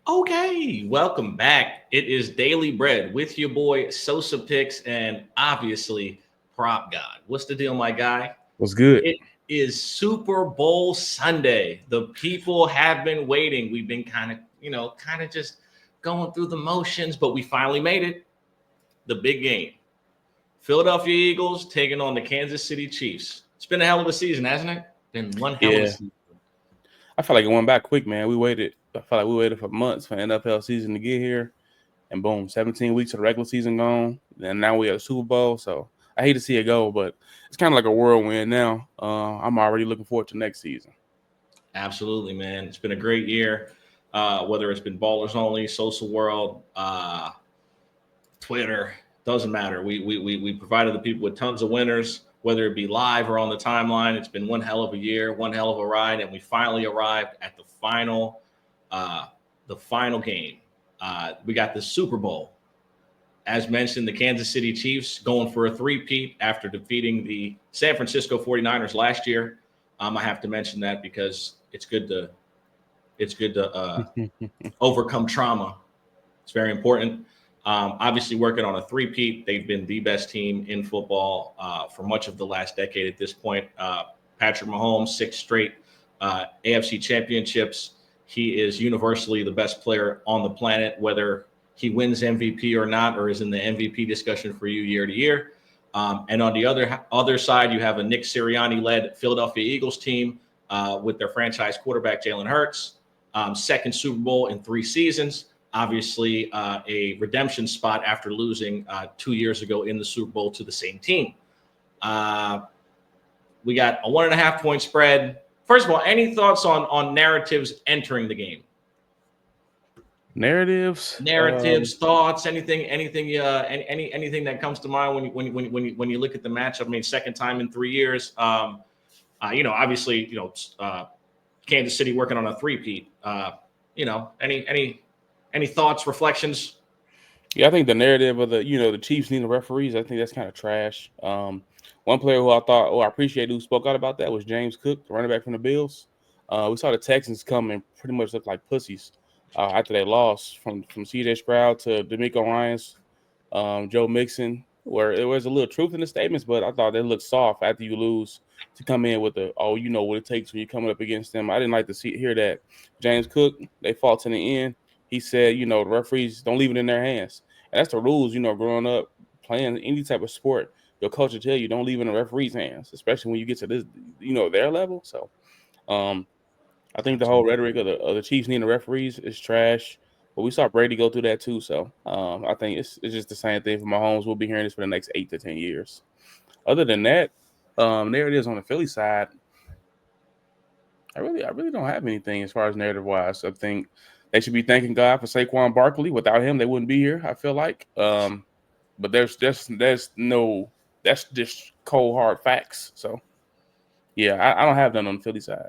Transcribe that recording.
Okay, welcome back. It is Daily Bread with your boy Sosa Picks and obviously Prop God. What's the deal, my guy? What's good? It is Super Bowl Sunday. The people have been waiting. We've been kind of just going through the motions, but we finally made it. The big game. Philadelphia Eagles taking on the Kansas City Chiefs. It's been a hell of a season, hasn't it? Been one hell of a Yeah, season. I feel like it went back quick, man. We waited. I feel like we waited for months for NFL season to get here, and boom, 17 weeks of the regular season gone, and now we have a Super Bowl. So I hate to see it go, but it's kind of like a whirlwind now. I'm already looking forward to next season. Absolutely, man. It's been a great year. Whether it's been ballers only, social world, Twitter, doesn't matter. We provided the people with tons of winners, whether it be live or on the timeline. It's been one hell of a year, one hell of a ride, and we finally arrived at uh, the final game. We got the Super Bowl. As mentioned, the Kansas City Chiefs going for a three-peat after defeating the San Francisco 49ers last year. I have to mention that because it's good to overcome trauma. It's very important. Obviously, working on a three-peat, they've been the best team in football for much of the last decade at this point. Patrick Mahomes, six straight AFC championships. He is universally the best player on the planet, whether he wins MVP or not, or is in the MVP discussion for you year to year. And on the other side, you have a Nick Sirianni-led Philadelphia Eagles team with their franchise quarterback Jalen Hurts, second Super Bowl in 3 seasons. Obviously, a redemption spot after losing 2 years ago in the Super Bowl to the same team. Uh, we got a 1.5 point spread. First of all, any thoughts on narratives entering the game? Narratives. Narratives, thoughts, anything, anything that comes to mind when you look at the matchup. I mean, second time in 3 years. Obviously, Kansas City working on a three-peat. Any thoughts, reflections? Yeah, I think the narrative of the Chiefs needing referees. I think that's kind of trash. One player who I appreciate who spoke out about that was James Cook, the running back from the Bills. We saw the Texans come and pretty much look like pussies after they lost from C.J. Stroud to D'Amico Ryans, Joe Mixon, where there was a little truth in the statements, but I thought they looked soft after you lose to come in with you know what it takes when you're coming up against them. I didn't like to hear that. James Cook, they fought to the end. He said, the referees don't leave it in their hands. And that's the rules, growing up, playing any type of sport. Your coach will tell you don't leave it in the referee's hands, especially when you get to this, their level. So um, I think the whole rhetoric of the Chiefs needing the referees is trash. But we saw Brady go through that too. So I think it's just the same thing for Mahomes. We'll be hearing this for the next 8 to 10 years. Other than that, there it is on the Philly side. I really don't have anything as far as narrative wise. I think they should be thanking God for Saquon Barkley. Without him, they wouldn't be here. I feel like, but that's just cold hard facts. So yeah, I don't have none on the Philly side.